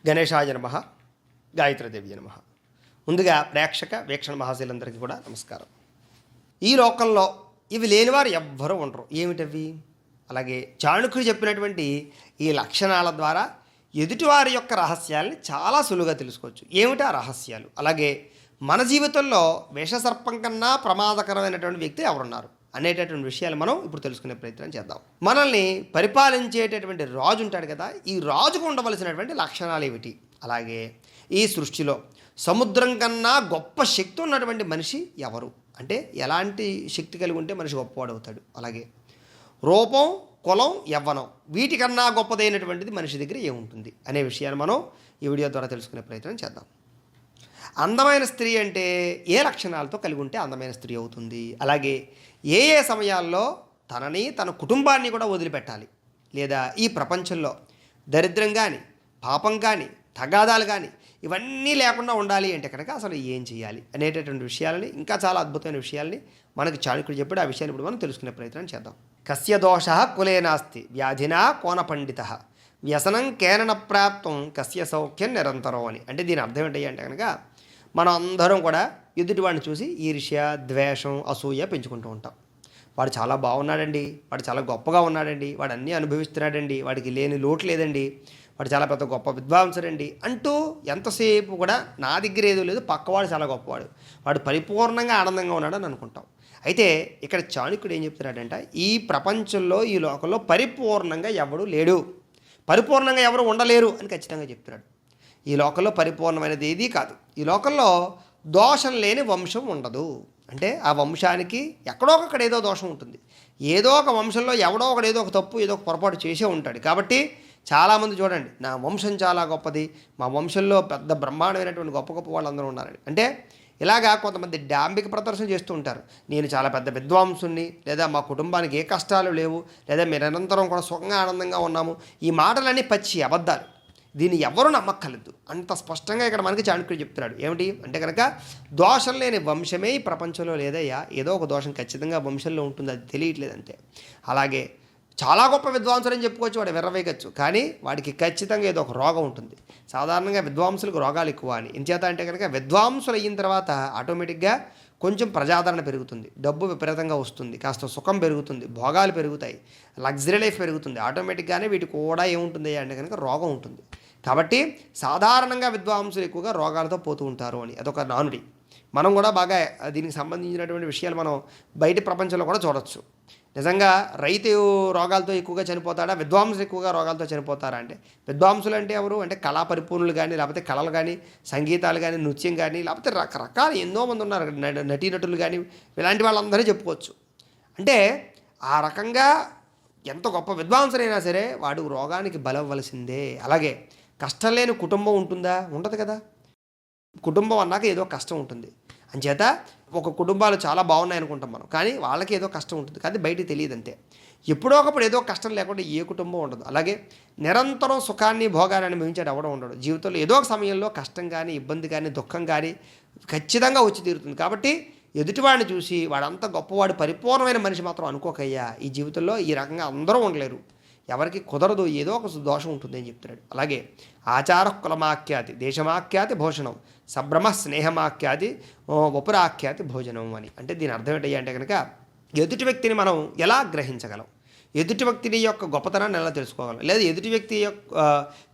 గణేశాయ నమః, గాయత్రీదేవి నమః. ముందుగా ప్రేక్షక వీక్షణ మహాశీలందరికీ కూడా నమస్కారం. ఈ లోకంలో ఇవి లేనివారు ఎవ్వరూ ఉండరు. ఏమిటవి? అలాగే చాణుక్యుడు చెప్పినటువంటి ఈ లక్షణాల ద్వారా ఎదుటివారి యొక్క రహస్యాలని చాలా సులువుగా తెలుసుకోవచ్చు. ఏమిటా రహస్యాలు? అలాగే మన జీవితంలో విషసర్పం కన్నా ప్రమాదకరమైనటువంటి వ్యక్తి ఎవరున్నారు అనేటటువంటి విషయాలు మనం ఇప్పుడు తెలుసుకునే ప్రయత్నం చేద్దాం. మనల్ని పరిపాలించేటటువంటి రాజు ఉంటాడు కదా, ఈ రాజుకు ఉండవలసినటువంటి లక్షణాలు ఏమిటి? అలాగే ఈ సృష్టిలో సముద్రం కన్నా గొప్ప శక్తి ఉన్నటువంటి మనిషి ఎవరు? అంటే ఎలాంటి శక్తి కలిగి ఉంటే మనిషి గొప్పవాడు అవుతాడు? అలాగే రూపం, కులం, యవ్వనం వీటికన్నా గొప్పదైనటువంటిది మనిషి దగ్గర ఏముంటుంది అనే విషయాన్ని మనం ఈ వీడియో ద్వారా తెలుసుకునే ప్రయత్నం చేద్దాం. అందమైన స్త్రీ అంటే ఏ లక్షణాలతో కలిగి ఉంటే అందమైన స్త్రీ అవుతుంది? అలాగే ఏ ఏ సమయాల్లో తనని తన కుటుంబాన్ని కూడా వదిలిపెట్టాలి? లేదా ఈ ప్రపంచంలో దరిద్రం కానీ, పాపం కానీ, తగాదాలు కానీ ఇవన్నీ లేకుండా ఉండాలి అంటే కనుక అసలు ఏం చేయాలి అనేటటువంటి విషయాలని, ఇంకా చాలా అద్భుతమైన విషయాలని మనకి చాణుక్యుడు చెప్పాడు. ఆ విషయాన్ని ఇప్పుడు మనం తెలుసుకునే ప్రయత్నం చేద్దాం. కస్య దోష కులే నాస్తి వ్యాధినా కోన పండిత వ్యసనం కేనన ప్రాప్తం కస్య సౌఖ్యం నిరంతరం అని. అంటే దీని అర్థం ఏంటి అంటే కనుక మనం అందరం కూడా ఎదుటివాడిని చూసి ఈర్ష్య, ద్వేషం, అసూయ పెంచుకుంటూ ఉంటాం. వాడు చాలా బాగున్నాడండి, వాడు చాలా గొప్పగా ఉన్నాడండి, వాడు అన్నీ అనుభవిస్తున్నాడండి, వాడికి లేని లోటు లేదండి, వాడు చాలా పెద్ద గొప్ప విద్వాంసుడండి అంటూ ఎంతసేపు కూడా నా దగ్గర ఏదో లేదు, పక్కవాడు చాలా గొప్పవాడు, వాడు పరిపూర్ణంగా ఆనందంగా ఉన్నాడని అనుకుంటాం. అయితే ఇక్కడ చాణుక్యుడు ఏం చెప్తున్నాడంటే, ఈ ప్రపంచంలో, ఈ లోకంలో పరిపూర్ణంగా ఎవడు లేడు, పరిపూర్ణంగా ఎవరు ఉండలేరు అని ఖచ్చితంగా చెప్తున్నాడు. ఈ లోకంలో పరిపూర్ణమైనది ఏదీ కాదు. ఈ లోకంలో దోషం లేని వంశం ఉండదు. అంటే ఆ వంశానికి ఎక్కడో ఒకక్కడ ఏదో దోషం ఉంటుంది. ఏదో ఒక వంశంలో ఎవడో ఒకడు ఏదో ఒక తప్పు, ఏదో ఒక పొరపాటు చేసే ఉంటాడు. కాబట్టి చాలామంది చూడండి, నా వంశం చాలా గొప్పది, మా వంశంలో పెద్ద బ్రహ్మాండమైనటువంటి గొప్ప గొప్ప వాళ్ళందరూ ఉన్నారని. అంటే ఇలాగా కొంతమంది డాంబిక ప్రదర్శన చేస్తూ ఉంటారు. నేను చాలా పెద్ద విద్వాంసుని, లేదా మా కుటుంబానికి ఏ కష్టాలు లేవు, లేదా మీరు నిరంతరం కూడా సుఖంగా ఆనందంగా ఉన్నాము. ఈ మాటలన్నీ పచ్చి అబద్ధాలు. దీన్ని ఎవరు నమ్మక్కర్లేదు. అంత స్పష్టంగా ఇక్కడ మనకి చాణుక్యుడు చెప్తున్నాడు. ఏమిటి అంటే కనుక దోషం లేని వంశమే ఈ ప్రపంచంలో లేదయ్యా. ఏదో ఒక దోషం ఖచ్చితంగా వంశంలో ఉంటుంది, అది తెలియట్లేదు అంతే. అలాగే చాలా గొప్ప విద్వాంసులు అని చెప్పుకోవచ్చు, వాడు విర్రవేయచ్చు, కానీ వాడికి ఖచ్చితంగా ఏదో ఒక రోగం ఉంటుంది. సాధారణంగా విద్వాంసులకు రోగాలు ఎక్కువ అని. ఎంచేత అంటే కనుక విద్వాంసులు అయిన తర్వాత ఆటోమేటిక్గా కొంచెం ప్రజాదరణ పెరుగుతుంది, డబ్బు విపరీతంగా వస్తుంది, కాస్త సుఖం పెరుగుతుంది, భోగాలు పెరుగుతాయి, లగ్జరీ లైఫ్ పెరుగుతుంది. ఆటోమేటిక్గానే వీటికి కూడా ఏముంటుంది అంటే కనుక రోగం ఉంటుంది. కాబట్టి సాధారణంగా విద్వాంసులు ఎక్కువగా రోగాలతో పోతూ ఉంటారు అని అదొక నానుడి. మనం కూడా బాగా దీనికి సంబంధించినటువంటి విషయాలు మనం బయట ప్రపంచంలో కూడా చూడొచ్చు. నిజంగా రైతు రోగాలతో ఎక్కువగా చనిపోతాడా, విద్వాంసులు ఎక్కువగా రోగాలతో చనిపోతారా? అంటే విద్వాంసులు అంటే ఎవరు అంటే కళా పరిపూర్ణులు కానీ, లేకపోతే కళలు కానీ, సంగీతాలు కానీ, నృత్యం కానీ, లేకపోతే రకరకాల ఎన్నో మంది ఉన్నారు, నటీనటులు కానీ, ఇలాంటి వాళ్ళందరూ చెప్పుకోవచ్చు. అంటే ఆ రకంగా ఎంత గొప్ప విద్వాంసులైనా సరే వాడు రోగానికి బలవ్వలసిందే. అలాగే కష్టం లేని కుటుంబం ఉంటుందా? ఉండదు కదా. కుటుంబం అన్నాక ఏదో కష్టం ఉంటుంది. అంచేత ఒక కుటుంబాలు చాలా బాగున్నాయి అనుకుంటాం మనం, కానీ వాళ్ళకి ఏదో కష్టం ఉంటుంది, కానీ బయటికి తెలియదు అంతే. ఎప్పుడో ఒకప్పుడు ఏదో కష్టం లేకుండా ఏ కుటుంబం ఉండదు. అలాగే నిరంతరం సుఖాన్ని, భోగాన్ని అనుభవించేది ఎవడం ఉండడు. జీవితంలో ఏదో ఒక సమయంలో కష్టం కానీ, ఇబ్బంది కానీ, దుఃఖం కానీ ఖచ్చితంగా వచ్చి తీరుతుంది. కాబట్టి ఎదుటివాడిని చూసి వాడంతా గొప్పవాడు, పరిపూర్ణమైన మనిషి మాత్రం అనుకోకయ్యా. ఈ జీవితంలో ఈ రకంగా అందరూ ఉండలేరు, ఎవరికి కుదరదు, ఏదో ఒక దోషం ఉంటుంది అని చెప్తున్నాడు. అలాగే ఆచార కులమాఖ్యాతి, దేశమాఖ్యాతి భోజనం, సభ్రమ స్నేహమాఖ్యాతి, వపురాఖ్యాతి భోజనం అని. అంటే దీని అర్థం ఏంటయ్యా అంటే కనుక ఎదుటి వ్యక్తిని మనం ఎలా గ్రహించగలం, ఎదుటి వ్యక్తిని యొక్క గొప్పతనాన్ని ఎలా తెలుసుకోగలం, లేదా ఎదుటి వ్యక్తి యొక్క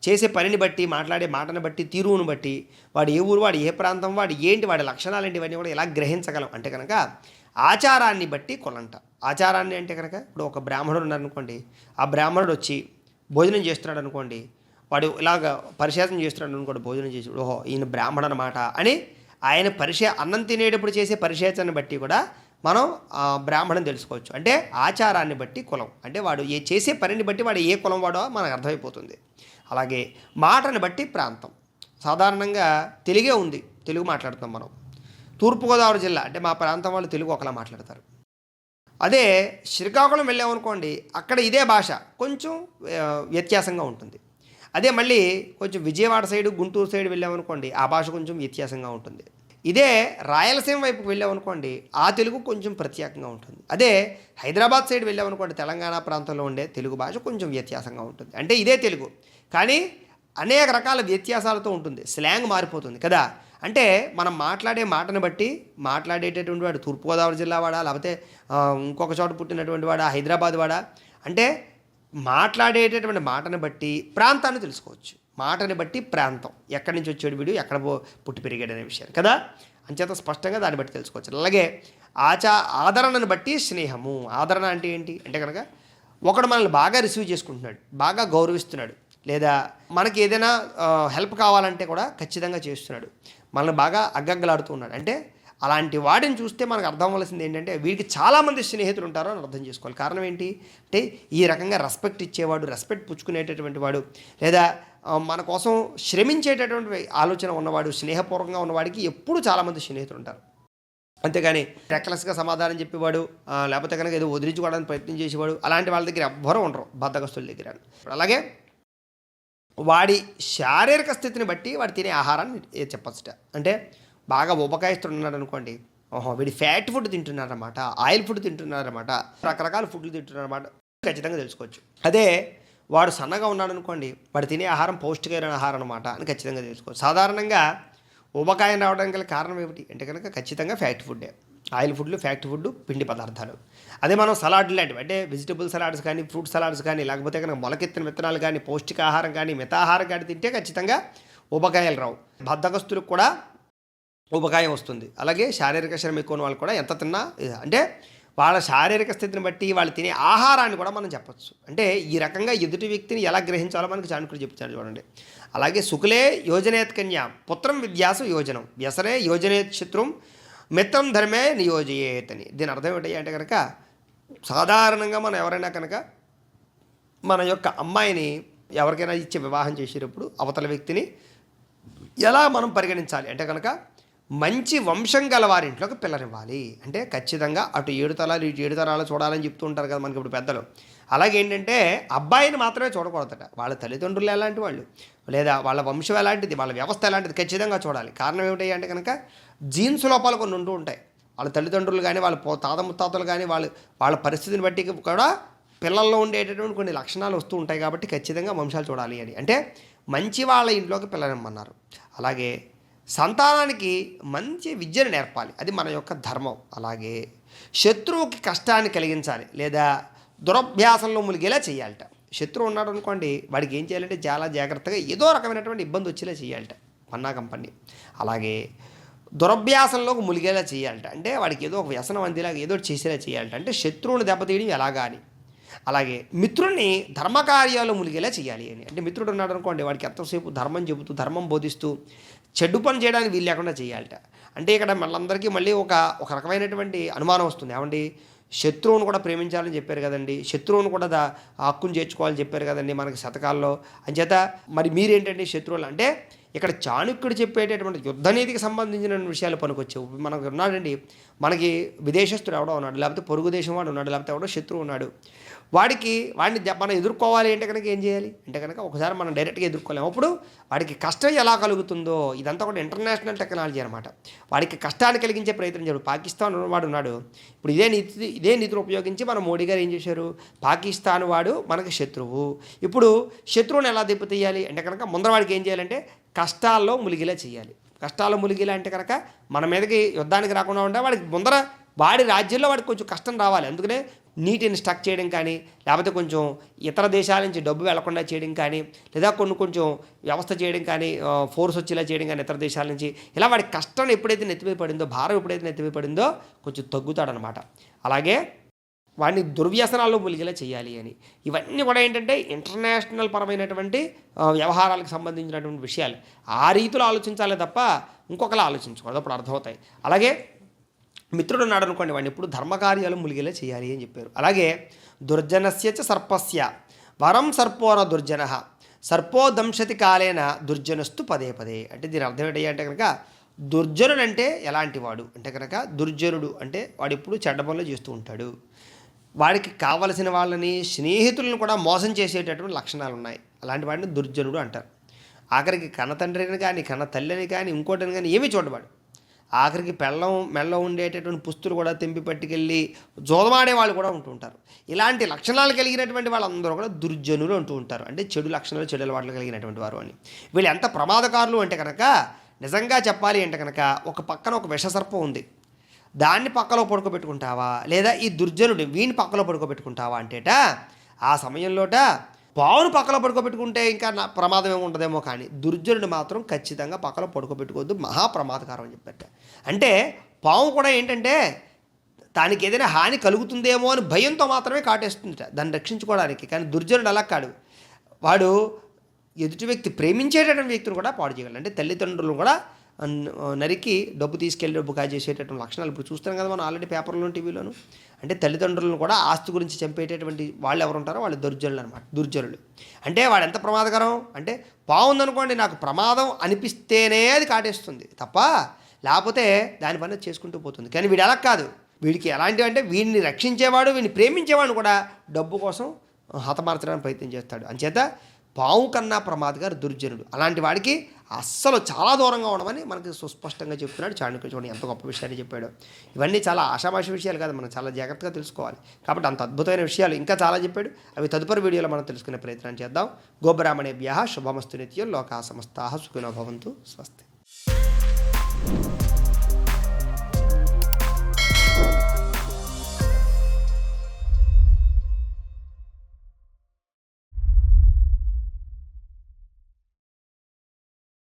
చేసే పనిని బట్టి, మాట్లాడే మాటను బట్టి, తీరువును బట్టి, వాడు ఏ ఊరు, వాడు ఏ ప్రాంతం, వాడు ఏంటి, వాడి లక్షణాలు ఏంటి, ఇవన్నీ కూడా ఎలా గ్రహించగలం అంటే కనుక ఆచారాన్ని బట్టి కొలంట. ఆచారాన్ని అంటే కనుక ఇప్పుడు ఒక బ్రాహ్మణుడు ఉన్నారనుకోండి, ఆ బ్రాహ్మణుడు వచ్చి భోజనం చేస్తున్నాడు అనుకోండి, వాడు ఇలాగ పరిశేషం చేస్తున్నాడు అనుకోండి, భోజనం చేసి ఓహో ఈయన బ్రాహ్మణ అన్నమాట అని ఆయన అన్నం తినేటప్పుడు చేసే పరిశేషాన్ని బట్టి కూడా మనం బ్రాహ్మణం తెలుసుకోవచ్చు. అంటే ఆచారాన్ని బట్టి కులం, అంటే వాడు చేసే పనిని బట్టి వాడు ఏ కులం వాడో మనకు అర్థమైపోతుంది. అలాగే మాటని బట్టి ప్రాంతం. సాధారణంగా తెలుగే ఉంది, తెలుగు మాట్లాడుతాం మనం. తూర్పుగోదావరి జిల్లా అంటే మా ప్రాంతం వాళ్ళు తెలుగు ఒకలా మాట్లాడతారు. అదే శ్రీకాకుళం వెళ్ళామనుకోండి, అక్కడ ఇదే భాష కొంచెం వ్యత్యాసంగా ఉంటుంది. అదే మళ్ళీ కొంచెం విజయవాడ సైడు, గుంటూరు సైడ్ వెళ్ళామనుకోండి, ఆ భాష కొంచెం వ్యత్యాసంగా ఉంటుంది. ఇదే రాయలసీమ వైపుకి వెళ్ళామనుకోండి, ఆ తెలుగు కొంచెం ప్రత్యేకంగా ఉంటుంది. అదే హైదరాబాద్ సైడ్ వెళ్ళామనుకోండి, తెలంగాణ ప్రాంతంలో ఉండే తెలుగు భాష కొంచెం వ్యత్యాసంగా ఉంటుంది. అంటే ఇదే తెలుగు, కానీ అనేక రకాల వ్యత్యాసాలతో ఉంటుంది, స్లాంగ్ మారిపోతుంది కదా. అంటే మనం మాట్లాడే మాటను బట్టి మాట్లాడేటటువంటి వాడు తూర్పుగోదావరి జిల్లా వాడా, లేకపోతే ఇంకొక చోట పుట్టినటువంటి వాడా, హైదరాబాద్ వాడా, అంటే మాట్లాడేటటువంటి మాటను బట్టి ప్రాంతాన్ని తెలుసుకోవచ్చు. మాటని బట్టి ప్రాంతం, ఎక్కడి నుంచి వచ్చాడు వీడు, ఎక్కడ పుట్టి పెరిగాడు అనే విషయాన్ని కదా. అంచేత స్పష్టంగా దాన్ని బట్టి తెలుసుకోవచ్చు. అలాగే ఆదరణను బట్టి స్నేహము. ఆదరణ అంటే ఏంటి అంటే కనుక ఒకడు మనల్ని బాగా రిసీవ్ చేసుకుంటున్నాడు, బాగా గౌరవిస్తున్నాడు, లేదా మనకి ఏదైనా హెల్ప్ కావాలంటే కూడా ఖచ్చితంగా చేస్తున్నాడు, మనల్ని బాగా అగ్గగ్గలాడుతూ ఉన్నాడు అంటే అలాంటి వాడిని చూస్తే మనకు అర్థం అవ్వాల్సింది ఏంటంటే వీడికి చాలామంది స్నేహితులు ఉంటారో అని అర్థం చేసుకోవాలి. కారణం ఏంటి అంటే ఈ రకంగా రెస్పెక్ట్ ఇచ్చేవాడు, రెస్పెక్ట్ పుచ్చుకునేటటువంటి వాడు, లేదా మన కోసం శ్రమించేటటువంటి ఆలోచన ఉన్నవాడు, స్నేహపూర్వకంగా ఉన్నవాడికి ఎప్పుడూ చాలామంది స్నేహితులు ఉంటారు. అంతేగాని రెక్లెస్గా సమాధానం చెప్పేవాడు, లేకపోతే కనుక ఏదో వదిలించుకోవడానికి ప్రయత్నం చేసేవాడు, అలాంటి వాళ్ళ దగ్గర ఎవ్వరూ ఉండరు బద్ధకస్తుల దగ్గర. అలాగే వాడి శారీరక స్థితిని బట్టి వాడు తినే ఆహారాన్ని చెప్పచ్చుట. అంటే బాగా ఉపకాయిస్తున్నాడు అనుకోండి, ఓహో వీడి ఫ్యాట్ ఫుడ్ తింటున్నారన్నమాట, ఆయిల్ ఫుడ్ తింటున్నారన్నమాట, రకరకాల ఫుడ్లు తింటున్నారన్నమాట ఖచ్చితంగా తెలుసుకోవచ్చు. అదే వాడు సన్నగా ఉన్నాడు అనుకోండి, వాడు తినే ఆహారం పౌష్టికమైన ఆహారం అన్నమాట అని ఖచ్చితంగా తెలుసుకోవచ్చు. సాధారణంగా ఊబకాయం రావడానికి గల కారణం ఏమిటి అంటే కనుక ఖచ్చితంగా ఫ్యాట్ ఫుడ్డే, ఆయిల్ ఫుడ్లు, ఫ్యాట్ ఫుడ్, పిండి పదార్థాలు. అదే మనం సలాడ్ లాంటివి అంటే వెజిటబుల్ సలాడ్స్ కానీ, ఫ్రూట్ సలాడ్స్ కానీ, లేకపోతే కనుక మొలకెత్తిన విత్తనాలు కానీ, పౌష్టికాహారం కానీ, మితాహారం కానీ తింటే ఖచ్చితంగా ఊబకాయాలు రావు. బద్ధకస్తులకు కూడా ఊబకాయం వస్తుంది. అలాగే శారీరక శ్రమ ఎక్కువ వాళ్ళు కూడా ఎంత తిన్నా అంటే వాళ్ళ శారీరక స్థితిని బట్టి వాళ్ళు తినే ఆహారాన్ని కూడా మనం చెప్పచ్చు. అంటే ఈ రకంగా ఎదుటి వ్యక్తిని ఎలా గ్రహించాలో మనకి చాణక్యుడు చెప్తాడు చూడండి. అలాగే సుకులే యోజనేత్ కన్యా పుత్రం విద్యాసు యోజనం వ్యసనే యోజనేత్ శత్రుం మిత్రం ధర్మే నియోజయేత్ అని. దీని అర్థం ఏంటి అంటే కనుక సాధారణంగా మనం ఎవరైనా కనుక మన యొక్క అమ్మాయిని ఎవరికైనా ఇచ్చే వివాహం చేసేటప్పుడు అవతల వ్యక్తిని ఎలా మనం పరిగణించాలి అంటే కనుక మంచి వంశం గల వారింట్లోకి పిల్లనివ్వాలి. అంటే ఖచ్చితంగా అటు 7 తరాలు ఇటు 7 తరాలు చూడాలని చెప్తూ ఉంటారు కదా మనకి ఇప్పుడు పెద్దలు. అలాగే ఏంటంటే అబ్బాయిని మాత్రమే చూడకూడదట, వాళ్ళ తల్లిదండ్రులు ఎలాంటి వాళ్ళు, లేదా వాళ్ళ వంశం ఎలాంటిది, వాళ్ళ వ్యవస్థ ఎలాంటిది ఖచ్చితంగా చూడాలి. కారణం ఏమిటి అంటే కనుక జీన్స్ లోపాలు కొన్ని ఉంటూ ఉంటాయి. వాళ్ళ తల్లిదండ్రులు కానీ, వాళ్ళ తాత ముత్తాతలు కానీ, వాళ్ళ పరిస్థితిని బట్టి కూడా పిల్లల్లో ఉండేటటువంటి కొన్ని లక్షణాలు వస్తూ ఉంటాయి. కాబట్టి ఖచ్చితంగా వంశాలు చూడాలి అని. అంటే మంచి వాళ్ళ ఇంట్లోకి పిల్లనిమ్మన్నారు. అలాగే సంతానానికి మంచి విద్యను నేర్పాలి, అది మన యొక్క ధర్మం. అలాగే శత్రువుకి కష్టాన్ని కలిగించాలి, లేదా దురభ్యాసంలో మునిగేలా చేయాలట. శత్రువు ఉన్నాడు అనుకోండి, వాడికి ఏం చేయాలంటే చాలా జాగ్రత్తగా ఏదో రకమైనటువంటి ఇబ్బంది వచ్చేలా చేయాలట పన్నా కంపెనీ. అలాగే దురభ్యాసంలోకి మునిగేలా చేయాలట, అంటే వాడికి ఏదో ఒక వ్యసనం అందేలాగా ఏదో చేసేలా చేయాలట. అంటే శత్రువుని దెబ్బతీయడం ఎలాగా అని. అలాగే మిత్రుడిని ధర్మకార్యాలు మునిగేలా చేయాలి అని. అంటే మిత్రుడు ఉన్నాడు అనుకోండి, వాడికి ఎంతసేపు ధర్మం చెబుతూ, ధర్మం బోధిస్తూ చెడ్డు పని చేయడానికి వీలు లేకుండా చేయాలట. అంటే ఇక్కడ మళ్ళందరికీ మళ్ళీ ఒక రకమైనటువంటి అనుమానం వస్తుంది. ఏమండి శత్రువును కూడా ప్రేమించాలని చెప్పారు కదండి, శత్రువును కూడా హక్కును చేర్చుకోవాలని చెప్పారు కదండి మనకి శతకాల్లో. అంచేత మరి మీరేంటండి శత్రువులు అంటే ఇక్కడ చాణక్యుడు చెప్పేటటువంటి యుద్ధనీతికి సంబంధించిన విషయాలు పనికొచ్చావు. మనకు ఉన్నాడండి, మనకి విదేశస్తుడు ఎవడో ఉన్నాడు, లేకపోతే పొరుగు దేశం వాడు ఉన్నాడు, లేకపోతే ఎవడో శత్రువు ఉన్నాడు, వాడిని మనం ఎదుర్కోవాలి అంటే కనుక ఏం చేయాలి అంటే కనుక ఒకసారి మనం డైరెక్ట్గా ఎదుర్కోలేము. అప్పుడు వాడికి కష్టం ఎలా కలుగుతుందో, ఇదంతా కూడా ఇంటర్నేషనల్ టెక్నాలజీ అనమాట. వాడికి కష్టాన్ని కలిగించే ప్రయత్నం చేయడు. పాకిస్తాన్ వాడు ఉన్నాడు, ఇప్పుడు ఇదే నీతిని ఉపయోగించి మన మోడీ గారు ఏం చేశారు, పాకిస్తాన్ వాడు మనకి శత్రువు, ఇప్పుడు శత్రువుని ఎలా దెబ్బతీయాలి అంటే కనుక ముందర వాడికి ఏం చేయాలంటే కష్టాల్లో ములిగిలా చేయాలి. కష్టాల్లో ములిగిలా అంటే కనుక మన మీదకి యుద్ధానికి రాకుండా ఉంటే వాడికి ముందర వాడి రాజ్యంలో వాడికి కొంచెం కష్టం రావాలి. అందుకనే నీటిని స్టక్ చేయడం కానీ, లేకపోతే కొంచెం ఇతర దేశాల నుంచి డబ్బు వెళ్లకుండా చేయడం కానీ, లేదా కొంచెం వ్యవస్థ చేయడం కానీ, ఫోర్స్ వచ్చేలా చేయడం కానీ ఇతర దేశాల నుంచి, ఇలా వాడి కష్టం ఎప్పుడైతే నెత్తిమీద పడిందో, భారం ఎప్పుడైతే నెత్తిమీద పడిందో కొంచెం తగ్గుతాడనమాట. అలాగే వాడిని దుర్వ్యసనాల్లో ములిగేలా చేయాలి అని. ఇవన్నీ కూడా ఏంటంటే ఇంటర్నేషనల్ పరమైనటువంటి వ్యవహారాలకు సంబంధించినటువంటి విషయాలు. ఆ రీతిలో ఆలోచించాలి తప్ప ఇంకొకలా ఆలోచించకూడదు, అప్పుడు అర్థమవుతాయి. అలాగే మిత్రుడు ఉన్నాడు అనుకోండి, వాడిని ఎప్పుడు ధర్మకార్యాలు ములిగేలా చేయాలి అని చెప్పారు. అలాగే దుర్జనస్య చ సర్పస్య వరం సర్పోన దుర్జన సర్పో దంశతి కాలేన దుర్జనస్తు పదే పదే. అంటే దీని అర్థం ఏంటి అంటే కనుక దుర్జనుడు అంటే ఎలాంటి వాడు అంటే కనుక దుర్జనుడు అంటే వాడు ఎప్పుడు చెడ్డ పనులు చేస్తూ ఉంటాడు, వాడికి కావలసిన వాళ్ళని స్నేహితులను కూడా మోసం చేసేటటువంటి లక్షణాలు ఉన్నాయి, అలాంటి వాడిని దుర్జనుడు అంటారు. ఆఖరికి కన్న తండ్రిని కానీ, కన్న తల్లిని కానీ, ఇంకోటిని కానీ ఏమీ చూడవాడు, ఆఖరికి మెళ్ళలో ఉండేటటువంటి పుస్తులు కూడా తెంపి పట్టుకెళ్ళి జోదమాడే వాళ్ళు కూడా ఉంటూ ఉంటారు. ఇలాంటి లక్షణాలు కలిగినటువంటి వాళ్ళందరూ కూడా దుర్జనులు అంటూ ఉంటారు. అంటే చెడు లక్షణాలు, చెడు అలవాట్లు కలిగినటువంటి వారు అని. వీళ్ళు ఎంత ప్రమాదకారులు అంటే కనుక, నిజంగా చెప్పాలి అంటే కనుక, ఒక పక్కన ఒక విషసర్పం ఉంది, దాన్ని పక్కలో పడుకోబెట్టుకుంటావా, లేదా ఈ దుర్జనుడు వీడిని పక్కలో పడుకోబెట్టుకుంటావా అంటేట, ఆ సమయంలోట పావును పక్కలో పడుకోబెట్టుకుంటే ఇంకా ప్రమాదం ఏమి ఉంటుందేమో, కానీ దుర్జనుడు మాత్రం ఖచ్చితంగా పక్కలో పడుకోబెట్టుకోవద్దు, మహాప్రమాదకారం అని చెప్పారట. అంటే పాము కూడా ఏంటంటే దానికి ఏదైనా హాని కలుగుతుందేమో అని భయంతో మాత్రమే కాటేస్తుందట దాన్ని రక్షించుకోవడానికి. కానీ దుర్జనుడు అలా కాడు, వాడు ఎదుటి వ్యక్తి ప్రేమించేటటువంటి వ్యక్తిని కూడా పాడు చేయగలడు. అంటే తల్లిదండ్రులను కూడా నరికి డబ్బు తీసుకెళ్ళి డబ్బు కాజేసేటటువంటి లక్షణాలు ఇప్పుడు చూస్తాం కదా మనం ఆల్రెడీ పేపర్లోను, టీవీలోను. అంటే తల్లిదండ్రులను కూడా ఆస్తి గురించి చంపేటటువంటి వాళ్ళు ఎవరు ఉంటారో వాళ్ళు దుర్జనులు అనమాట. దుర్జనులు అంటే వాడు ఎంత ప్రమాదకరం అంటే, బాగుందనుకోండి, నాకు ప్రమాదం అనిపిస్తేనే అది కాటేస్తుంది తప్ప లేకపోతే దాని పని చేసుకుంటూ పోతుంది. కానీ వీడు అలా కాదు, వీడికి ఎలాంటివి అంటే వీడిని రక్షించేవాడు, వీడిని ప్రేమించేవాడు కూడా డబ్బు కోసం హతమార్చడానికి ప్రయత్నం చేస్తాడు. అంచేత పాము కన్నా ప్రమాదకారి దుర్జనుడు. అలాంటి వాడికి అస్సలు చాలా దూరంగా ఉండమని మనకి సుస్పష్టంగా చెప్తున్నాడు చాణక్యుడు. చూడండి ఎంత గొప్ప విషయాన్ని చెప్పాడు. ఇవన్నీ చాలా ఆషామాషి విషయాలు కాదు, మనం చాలా జాగ్రత్తగా తెలుసుకోవాలి. కాబట్టి అంత అద్భుతమైన విషయాలు ఇంకా చాలా చెప్పాడు. అవి తదుపరి వీడియోలో మనం తెలుసుకునే ప్రయత్నం చేద్దాం. గోబ్రాహ్మణేభ్యః శుభమస్తు నిత్యం, లోకాః సమస్తాః సుఖినో భవంతు. స్వస్తి.